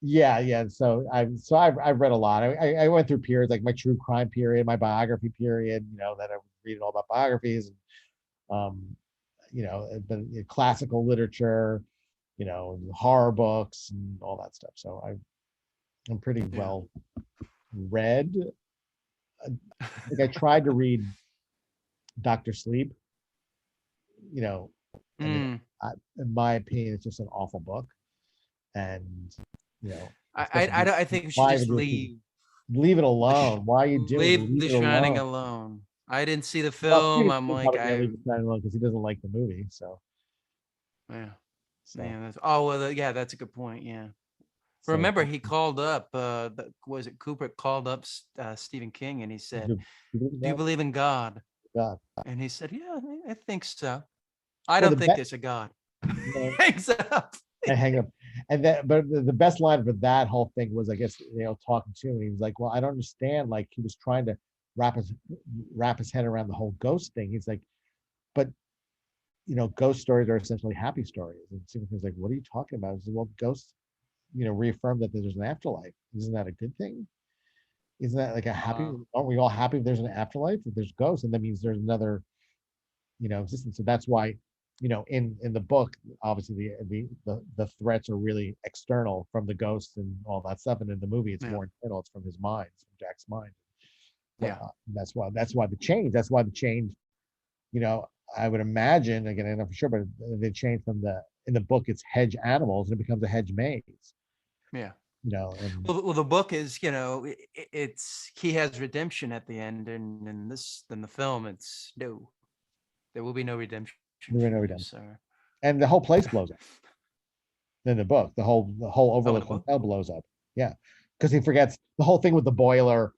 yeah, yeah. So I've read a lot. I went through periods like my true crime period, my biography period. That I was reading all about biographies, and but classical literature, horror books and all that stuff. So I'm pretty Yeah. well read. Like, I tried to read Doctor Sleep. You know, I mean, Mm. in my opinion, it's just an awful book, and especially I think we should why just would you leave leave it alone? Why are you doing it? leave Leave The it Shining alone. alone. I didn't see the Well, film. Stephen I'm King like, probably can't leave it alone because he doesn't like the movie. So yeah, so yeah. Oh well, yeah, that's a good point. Yeah. So Remember, he called up. Was it Kubrick called up Stephen King, and he said, do you believe in "Do you God? believe in God?" God. And he said, "Yeah, I think so. I Well, don't the think best, there's a God." you know, Hangs up. I hang up. And then, but the best line for that whole thing was, I guess, talking to him. He was like, "Well, I don't understand." Like he was trying to wrap his wrap his head around the whole ghost thing. He's like, "But ghost stories are essentially happy stories." And Stephen King's like, "What are you talking about?" I said, "Well, ghosts, reaffirm that there's an afterlife. Isn't that a good thing? Isn't that like a happy? Aren't we all happy if there's an afterlife? If there's ghosts, and that means there's another, existence." So that's why, in the book, obviously the threats are really external from the ghosts and all that stuff, and in the movie, it's Yeah. more internal. It's from his mind, it's from Jack's mind. Yeah. That's why the change. That's why the change. You know, I would imagine, again, I'm not for sure, but they change from in the book, it's hedge animals, and it becomes a hedge maze. Yeah. And Well, the book is, it's he has redemption at the end, and in the film, it's no, there will be no redemption there for are no you, redemption. sir. And the whole place blows up. In the book, the whole Overlook the book? Hotel blows up. Yeah, because he forgets the whole thing with the boiler.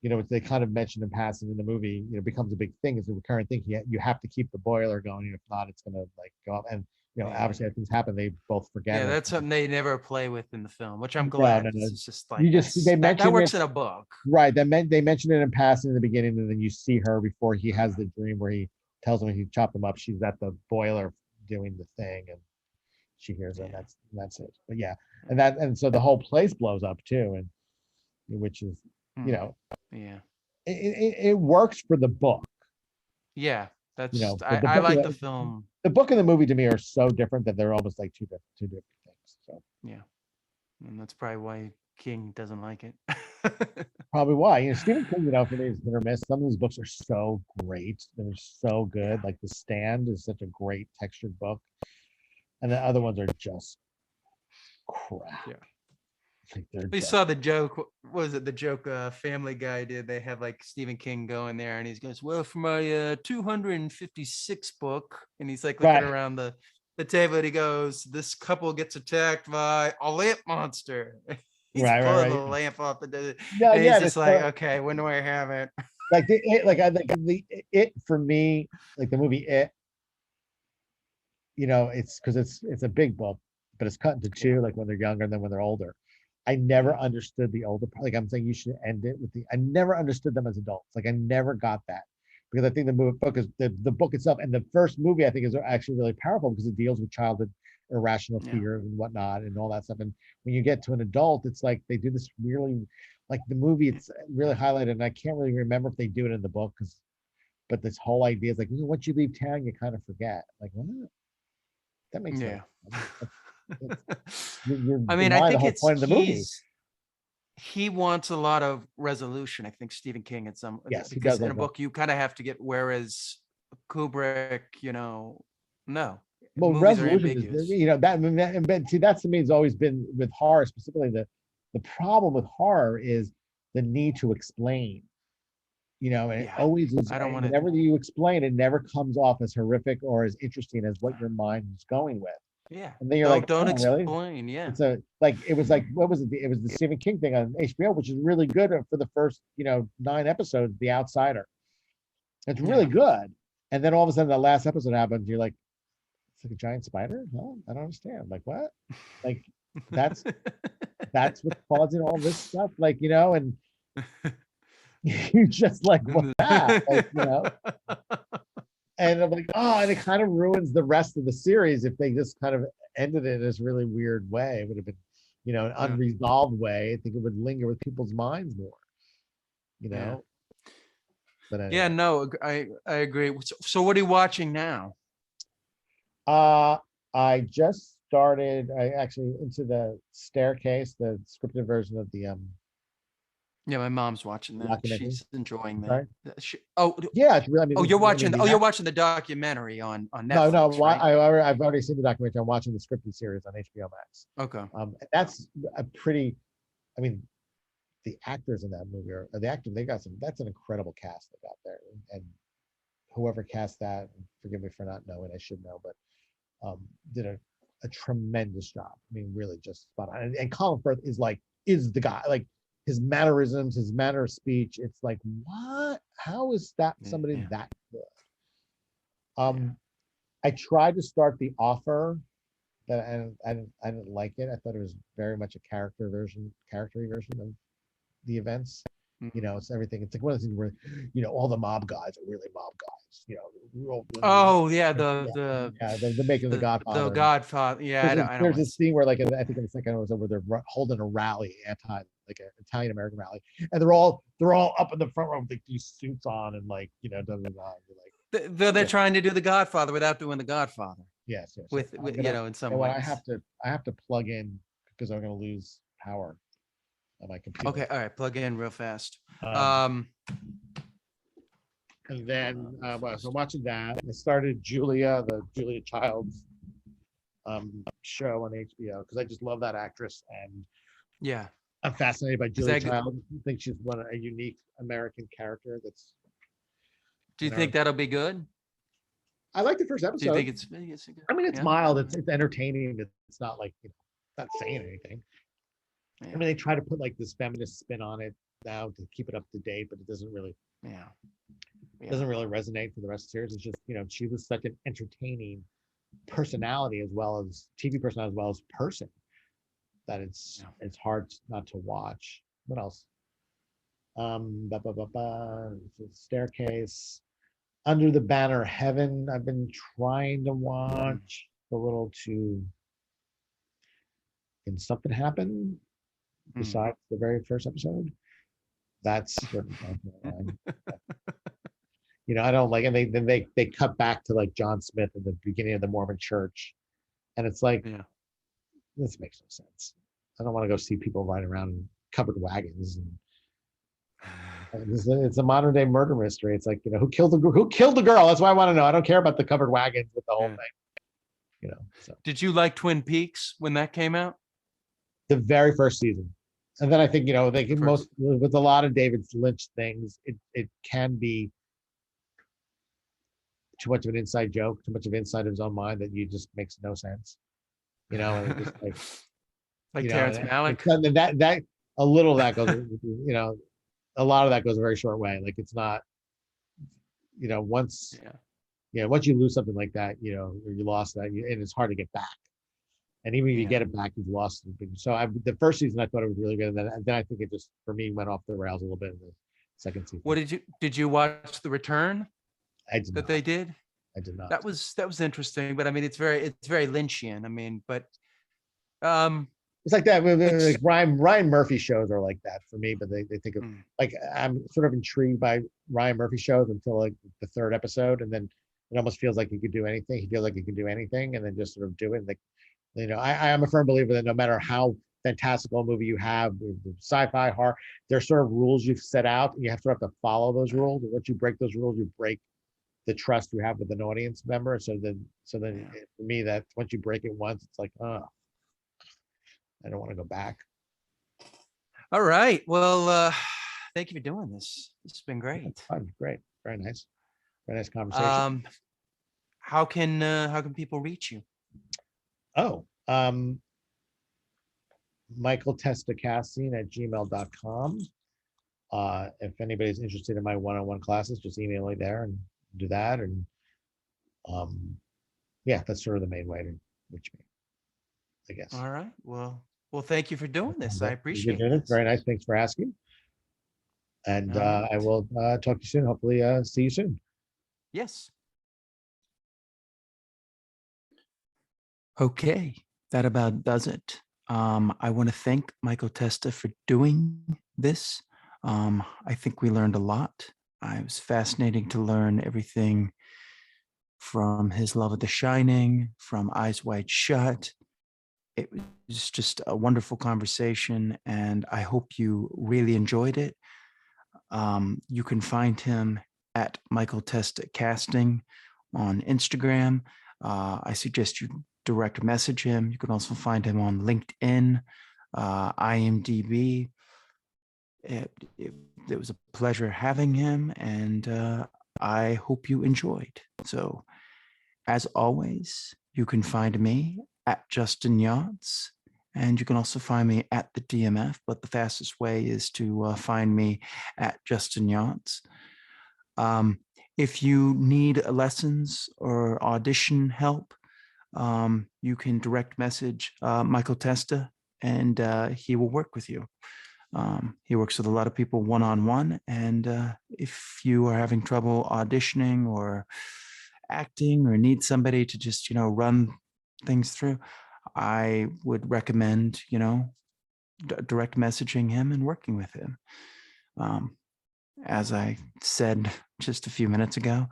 They kind of mentioned in passing in the movie. Becomes a big thing. It's a recurrent thing. You have to keep the boiler going. If not, it's gonna like go up. And Yeah. obviously, as things happen, they both forget Yeah, it. that's something they never play with in the film, which I'm No, glad. no, no. It's just like You just they that mentioned works it, in a book. right? They mentioned it in passing in the beginning, and then you see her before he has the dream where he tells him he chopped them up. She's at the boiler doing the thing, and she hears her, and Yeah. that's it. But yeah, and so the whole place blows up too, and which is Mhm. Yeah. it works for the book, Yeah. That's but the I book like the film. the book and the movie to me are so different that they're almost like two different things. So Yeah. And that's probably why King doesn't like it. probably why Stephen King, for me, is hit or miss. Some of his books are so great, they're so good. Yeah. Like The Stand is such a great textured book, and the other ones are just crap. Yeah. Like they're We just saw the joke. What was it? The joke Family Guy did. They had like Stephen King going there, and he goes, "Well, for my 256 book," and he's like looking right. around the table, and he goes, "This couple gets attacked by a lamp monster." He's Right, right, pulling the right. lamp off the, No, and he's yeah, just like, "Okay, when do I have it?" like I think it for me, like the movie It, it's because it's a big book, but it's cut into Yeah, two, like when they're younger and then when they're older. I yeah, never understood the older part. Like I'm saying, you should end it with I never understood them as adults. Like I never got that because I think book is the book itself, and the first movie I think is actually really powerful because it deals with childhood irrational yeah, fear and whatnot and all that stuff. And when you get to an adult, it's like they do this really, like the movie, it's really highlighted, and I can't really remember if they do it in the book but this whole idea is like, once you leave town, you kind of forget. Like, what? That makes no yeah. sense. You're I mean, I denying the think whole it's point of the movie. he wants a lot of resolution. I think Stephen King at some Yes, he because does in a like that. book you kind of have to get, whereas Kubrick, no, Well, movies are resolution is, ambiguous. but see, that's to me has always been with horror, specifically the problem with horror is the need to explain. And it Yeah, always is. I don't want to. Whenever you explain, it never comes off as horrific or as interesting as what your mind is going with. Yeah, And then you're like, don't oh, really? explain. Yeah, It's it was like, what was it? It was the Stephen King thing on HBO, which is really good for the first, 9 episodes, The Outsider. It's really yeah. good. And then all of a sudden the last episode happens, you're like, it's like a giant spider? No, I don't understand. Like what? Like that's what's causing all this stuff. Like, and you just like, what's that? Like, and I'm like, oh, and it kind of ruins the rest of the series if they just kind of ended it in this really weird way. It would have been, an Yeah, unresolved way. I think it would linger with people's minds more, you yeah, know. But yeah. anyway, No, I agree. So what are you watching now? uh, I just started. I actually into the Staircase, the scripted version of the Yeah, my mom's watching that. documentary. She's enjoying I'm that. sorry. Oh, Yeah, it's really. I mean, oh, it's really you're that. watching the documentary on No, no, Netflix, right? I've already seen the documentary. I'm watching the scripted series on HBO Max. Okay. And that's a pretty. I mean, the actors in that movie are the actors. They got some. That's an incredible cast they got there, and whoever cast that, forgive me for not knowing. I should know, but did a a tremendous job. I mean, really just spot on. And Colin Firth is the guy. Like his mannerisms, his manner of speech. It's like, what? How is that somebody Yeah. that good? I tried to start The Offer, but I didn't like it. I thought it was very much a character version of the events. You know, it's everything. It's like one of those things where, all the mob guys are really mob guys. Oh yeah, They're making The the Godfather. Godfather. Yeah, I don't There's want a to. scene where, like, I think in the second episode, where they're holding a rally, like an Italian American rally, and they're all up in the front row with like these suits on and like, da, da, da. You're like, They're trying to do the Godfather without doing the Godfather. yes. With in some what ways. I have to plug in because I'm going to lose power on my computer. Okay, all right, plug in real fast. And then, so I'm watching that. I started the Julia Childs show on HBO because I just love that actress, and Yeah. I'm fascinated by Julia that good? Childs. I think she's a unique American character. Do you think that'll be good? I like the first episode. Do you think it's good? I mean, it's Yeah? mild. It's entertaining. It's not like, not saying anything. Yeah. I mean, they try to put like this feminist spin on it now to keep it up to date, but it doesn't really Yeah. doesn't really resonate for the rest of the series. It's just, she was such an entertaining personality, as well as TV personality, as well as person, that it's hard not to watch. What else? Staircase, Under the Banner of Heaven. I've been trying to watch a little to. Can something happen besides the very first episode? That's what I don't like. And they cut back to like John Smith at the beginning of the Mormon Church, and it's like, this makes no sense. I don't want to go see people riding around in covered wagons. And it's a modern day murder mystery. It's like, who killed the girl? That's what I want to know. I don't care about the covered wagons with the whole thing. So. Did you like Twin Peaks when that came out? The very first season. And then I think, with a lot of David Lynch things, it can be too much of an inside joke, too much of inside of his own mind that just makes no sense. And just like Terrence Malick. And that a little of that goes, a lot of that goes a very short way. Like it's not, once you lose something like that, or you lost that, and it's hard to get back. And even if you get it back, you've lost something. So the first season, I thought it was really good. And then I think it just, for me, went off the rails a little bit in the second season. What did you watch The Return? I did not. They did? I did not. That was interesting, but I mean, it's very Lynchian. I mean, but it's like that. Like Ryan Murphy shows are like that for me, but they think of like, I'm sort of intrigued by Ryan Murphy shows until like the third episode, and then it almost feels like he could do anything. He feels like he can do anything, and then just sort of do it. Like, I am a firm believer that no matter how fantastical a movie you have, sci-fi, horror, there's sort of rules you've set out, and you have to follow those rules. And once you break those rules, you break the trust you have with an audience member. So then for me, that once you break it once, it's like, I don't want to go back. All right. Well, thank you for doing this. This has been great. Fun. Great. Very nice. Very nice conversation. How can people reach you? Michael Testa casting at gmail.com. If anybody's interested in my one-on-one classes, just email me there and do that. And that's sort of the main way to reach me, I guess. All right. Well, thank you for doing this. I appreciate it. Very nice. Thanks for asking. And I will talk to you soon. Hopefully see you soon. Yes. Okay, that about does it. I want to thank Michael Testa for doing this. I think we learned a lot. It was fascinating to learn everything from his love of The Shining, from Eyes Wide Shut. It was just a wonderful conversation, and I hope you really enjoyed it. You can find him at Michael Testa Casting on Instagram. I suggest you direct message him. You can also find him on LinkedIn, IMDb. It was a pleasure having him, and I hope you enjoyed. So, as always, you can find me at Justin Yachts. And you can also find me at the DMF, but the fastest way is to find me at Justin Yachts. If you need lessons or audition help, you can direct message Michael Testa, and he will work with you. He works with a lot of people one-on-one, and if you are having trouble auditioning or acting or need somebody to just, run things through, I would recommend, direct messaging him and working with him. As I said just a few minutes ago,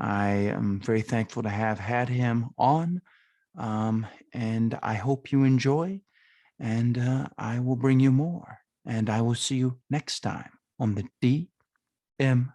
I am very thankful to have had him on, and I hope you enjoy, and I will bring you more, and I will see you next time on the DMF.